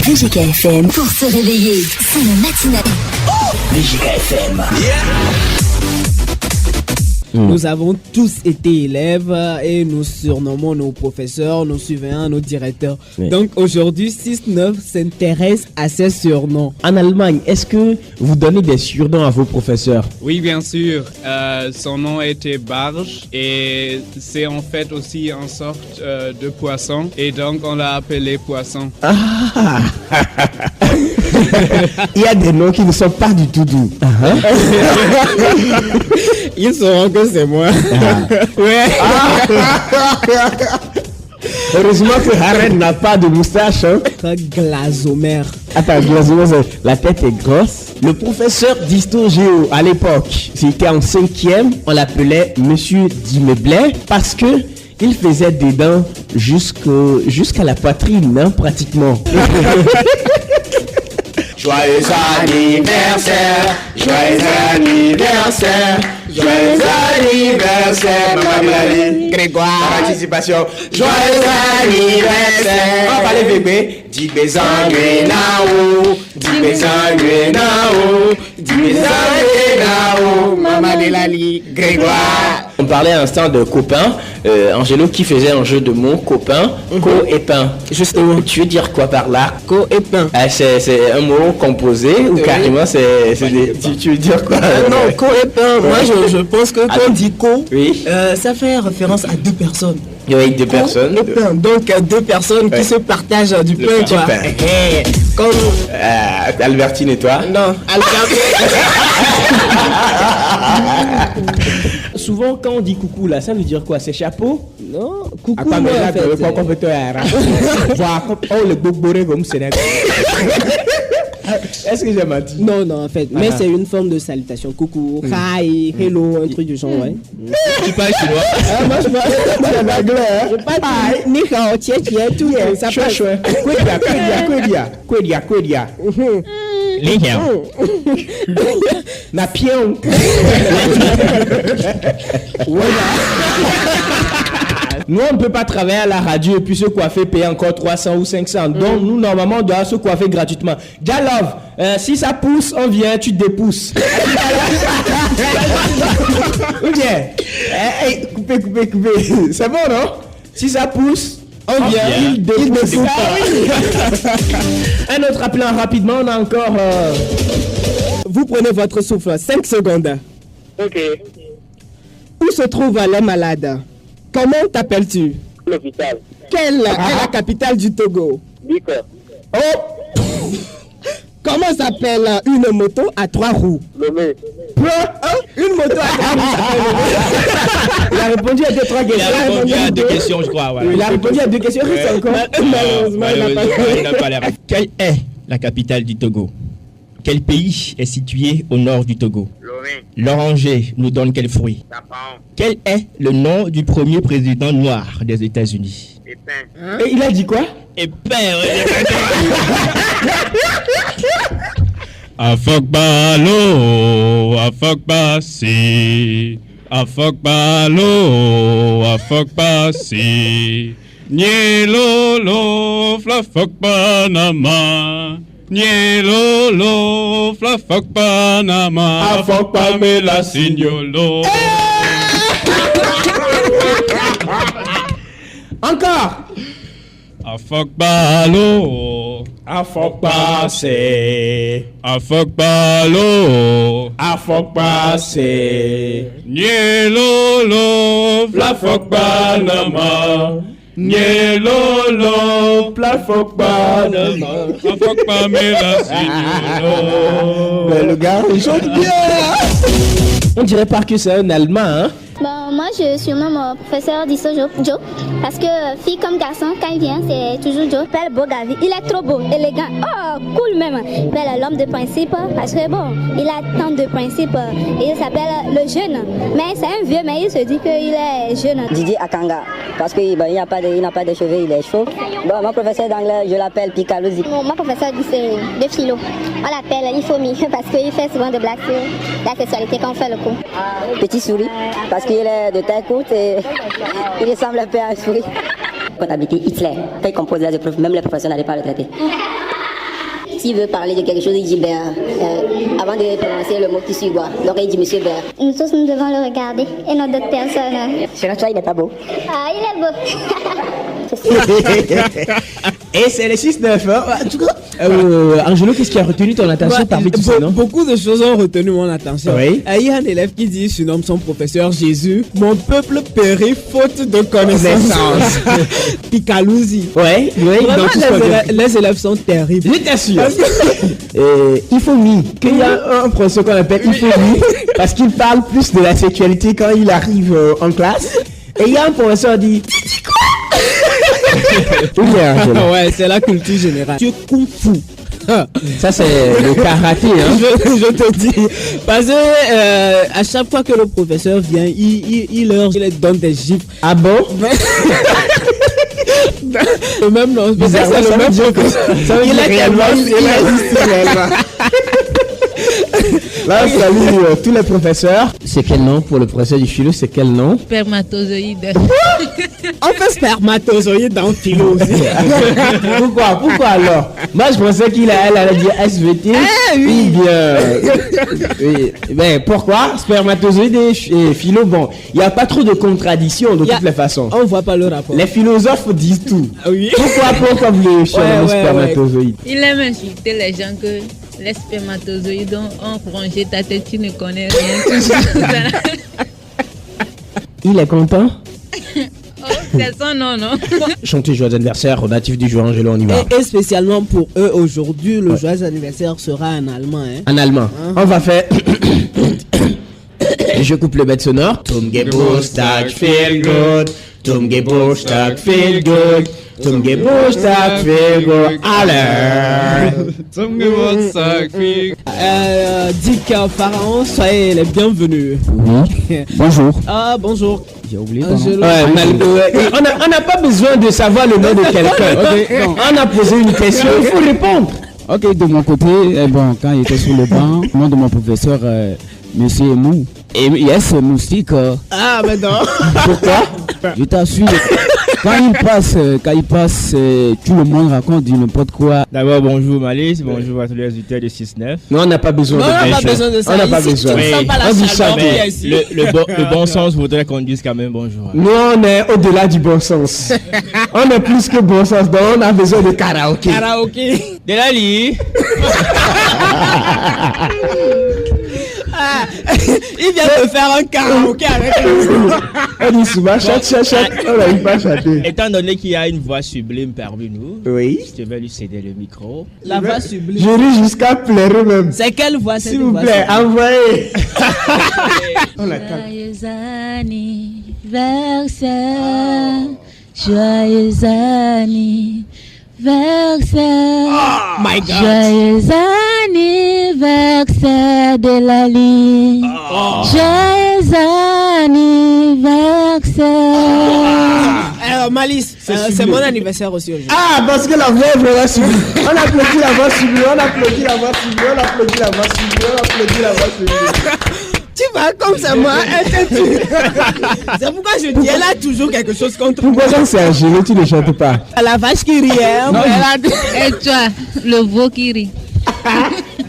VGK FM pour se réveiller. C'est le matinal. VGK FM. Nous avons tous été élèves et nous surnommons nos professeurs, nos surveillants, nos directeurs. Oui. Donc aujourd'hui, 6-9 s'intéresse à ces surnoms. En Allemagne, est-ce que vous donnez des surnoms à vos professeurs? Oui, bien sûr. Son nom était Barge et c'est en fait aussi une sorte de poisson. Et donc on l'a appelé Poisson. Ah. Il y a des noms qui ne sont pas du tout doux. Ils sauront que c'est moi. Ouais. Heureusement que Harren n'a pas de moustache. Glazomère. Attends, Glazomère, la tête est grosse. Le professeur d'histoire-géo à l'époque, c'était en 5e, on l'appelait Monsieur Dimeblet parce que il faisait des dents jusqu'à la poitrine, hein, pratiquement. Joyeux anniversaire, joyeux anniversaire, joyeux anniversaire, Maman Blali, Grégoire, participation, joyeux anniversaire, on va les bébés, 10 bézangues nao, 10 bézangues nao, 10 bézangues nao, Maman Blali, Grégoire. On parlait à l'instant de copain, Angelo qui faisait un jeu de mots, copain, co et pain. Justement, tu veux dire quoi par là? Co et pain. C'est un mot composé ou carrément tu veux dire quoi? Non, co et pain. Moi je pense que quand on dit co, oui. Ça fait référence à deux personnes. Oui, deux personnes. Et pain. Donc deux personnes qui se partagent du pain. Du pain. Comme Albertine et toi? Non, Albertine. Souvent quand on dit coucou là, ça veut dire quoi? C'est chapeau? Non, coucou. Attends, mais là, le boboré comme Sénégal. Est-ce que j'ai menti? Non, en fait. Mais c'est une forme de salutation. Coucou, hi, hello, un truc du genre, ouais. Tu parles chinois? Moi, je parle anglais. Je parle ni hao, tie, tout. Ça passe. Kwedia. Ni hao. Na pion. Nous, on ne peut pas travailler à la radio et puis se coiffer, payer encore 300 ou 500. Donc, nous, normalement, on doit se coiffer gratuitement. Jalov, si ça pousse, on vient, tu te dépousses. Ou bien, coupez. C'est bon, non? Si ça pousse, on vient, il dépousse. Un autre appelant rapidement, on a encore... Vous prenez votre souffle, 5 secondes. Ok. Où se trouve les malades? Comment t'appelles-tu? L'hôpital. Quelle est la capitale du Togo? Biko. Oh. Comment s'appelle une moto à 3 roues? Lomé. Une moto à 3 roues. Il a répondu à 2-3 questions. Il a répondu à 2 questions, je crois. Ouais. Il a répondu à 2 questions. Malheureusement, il n'a pas l'air. Quelle est la capitale du Togo? Quel pays est situé au nord du Togo? Lomé. L'oranger nous donne quel fruit? Sapin. Quel est le nom du premier président noir des États-Unis? Épin. Et il a dit quoi? Afokbalo, afokbasi, afokbalo, afokbasi, nyelolo, flafokbanama. Nyelolo, flafokbanama, afokbamela signolo. Encore. Afokbalo, afokbase, afokbalo, afokbase, nyelolo, flafokbanama. Nyelolo, plafokbanama, afokbamela signolo. Mais le gars, il chante bien. On dirait pas que c'est un Allemand, hein? Bon, moi je surnomme mon professeur d'histoire Joe parce que fille comme garçon, quand il vient, c'est toujours Joe. Il s'appelle Bogavi, il est trop beau, élégant, oh cool même. Il s'appelle l'homme de principe parce que bon, il a tant de principes et il s'appelle le jeune. Mais c'est un vieux, mais il se dit qu'il est jeune. Didier Akanga, parce qu'il n'a pas de cheveux, il est chaud. Bon, mon professeur d'anglais, je l'appelle Picalosi. Mon professeur de philo, on l'appelle Ifomi parce qu'il fait souvent des blagues sur la sexualité quand on fait le cours. Petit souris, parce qu'il est de taille courte et il ressemble un peu à un souris. Comptabilité Hitler, quand il compose les épreuves, même les professeurs n'arrivent pas à le traiter. s'il veut parler de quelque chose, il dit avant de prononcer le mot qui suit, quoi. Donc il dit monsieur Ber. Nous tous, nous devons le regarder et non d'autres personnes. Selon toi, il n'est pas beau. Ah, il est beau. Et c'est les 6-9. Hein. En tout cas, Angelo, qu'est-ce qui a retenu ton attention parmi tout ça, non? Beaucoup de choses ont retenu mon attention. Oui. Il y a un élève qui dit, surnomme son professeur Jésus, mon peuple périt faute de connaissance. Picalouzi. Ouais, Vraiment, les élèves sont terribles. Je t'assure. Ifomi, qu'il y a un professeur qu'on appelle Ifomi, parce qu'il parle plus de la sexualité quand il arrive en classe. Et il y a un professeur qui dit ouais, c'est la culture générale. Tu es kung fu. Ça c'est le karaté, hein. Je te dis. Parce que à chaque fois que le professeur vient, il leur donne des gifles. Ah bon? Le même nom. C'est le même professeur. Il est réellement. Là, salut tous les professeurs. C'est quel nom pour le professeur du philo? C'est quel nom? Spermatozoïde. On fait spermatozoïde dans philo aussi. Pourquoi alors? Moi, je pensais elle allait dire SVT. Oui, bien. Oui. Ben, pourquoi? Spermatozoïde et philo, bon, il n'y a pas trop de contradictions de toutes les façons. On voit pas le rapport. Les philosophes disent tout. Oui. Pourquoi vous les surnommez spermatozoïde? Il aime insulter les gens que les spermatozoïdes ont rongé ta tête, tu ne connais rien. Il est content? C'est son nom, non? Chanter joyeux anniversaire au natif du jour, Angelo, on y va. Et spécialement pour eux aujourd'hui, le joyeux anniversaire sera en allemand. Hein? En allemand. On va faire. Je coupe le bête sonore. Zum Geburtstag viel gut. Zum Geburtstag viel gut. Zum Geburtstag viel gut. Allez. Zum Geburtstag viel. Dick Pharaon, soyez les bienvenus. Oui. Bonjour. Ah, bonjour. J'ai oublié. On n'a pas besoin de savoir le nom de quelqu'un. On a posé une question, il faut répondre. Ok, de mon côté, quand il était sur le banc, le nom de mon professeur, Monsieur Mou. Et yes, moustique. Ah, mais non. Pourquoi? Je t'assure. Quand il passe, tout le monde raconte du n'importe quoi. D'abord, bonjour Malice, bonjour à tous les auditeurs de 6-9. Non, on n'a pas besoin de ça. On n'a pas besoin. On dit ça. Le bon sens voudrait qu'on dise quand même bonjour. Nous, on est au-delà du bon sens. On est plus que bon sens, donc on a besoin de karaoké. Karaoké. De la lit. Il vient de faire un karaoké avec nous. On dit souvent chante. On n'arrive pas à chanter. Étant donné qu'il y a une voix sublime parmi nous, oui, je vais lui céder le micro. La voix sublime. Je ris jusqu'à pleurer même. C'est quelle voix? S'il vous plaît, envoyez. Joyeux anniversaire, joyeux anniversaire. Oh my God. Joyeux anniversaire de la ligne. Joyeux anniversaire. Alors Malice, c'est mon anniversaire aussi aujourd'hui. Ah, parce que la voix est vraiment sublime. On applaudit la voix sublime, on applaudit la voix sublime, on applaudit la voix sublime, on applaudit la voix sublime. Tu vas comme ça, moi. C'est pourquoi je dis, elle a toujours quelque chose contre moi. Pourquoi quand c'est Angelo, tu ne chantes pas? La vache qui rit, hein. Et toi, le veau qui rit.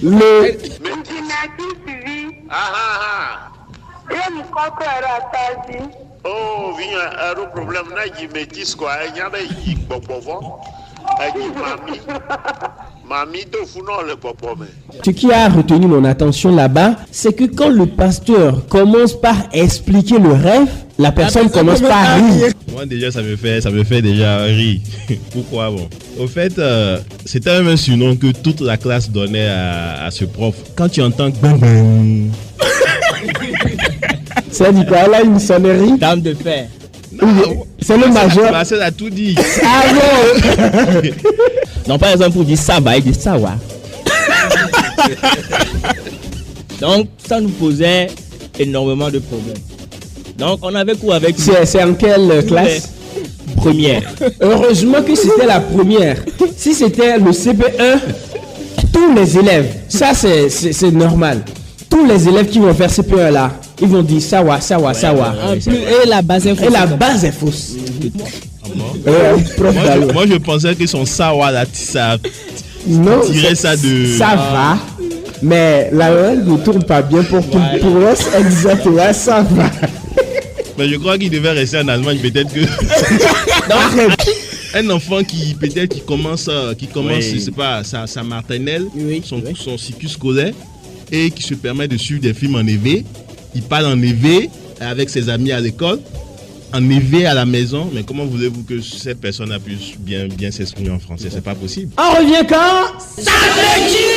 Le... Oh, vinha o problema não é de metis quoi, é de bobovó, é de mami de founon le bobomé. Ce qui a retenu mon attention là-bas, c'est que quand le pasteur commence par expliquer le rêve, la personne commence par rire. Moi déjà ça me fait déjà rire. Pourquoi bon? Au fait, c'était un surnom que toute la classe donnait à ce prof. Quand tu entends bang bang. Ça dit quoi là, une sonnerie? Dame de fer. Non, c'est le major. Ça a tout dit. Ah bon? Non, par exemple, pour dire ça, bah, il dit ça, ouais. Donc, ça nous posait énormément de problèmes. Donc, on avait quoi avec lui? C'est en quelle classe? Première. Heureusement que c'était la première. Si c'était le CP1, tous les élèves, ça c'est normal. Tous les élèves qui vont faire CP1 là, ils vont dire ça wa. Et la base est fausse. Moi je pensais que son sawa là, Non, tirer ça de... Ça va, mais la langue ne tourne pas bien pour qu'il prononce exactement, ça va. Mais je crois qu'il devait rester en Allemagne, peut-être que... Un enfant qui peut-être qui commence je sais pas, sa maternelle, son cycle scolaire, et qui se permet de suivre des films en EV. Il parle en EV avec ses amis à l'école, en EV à la maison. Mais comment voulez-vous que cette personne a pu bien s'exprimer en français? C'est pas possible. On revient quand? Ça veut dire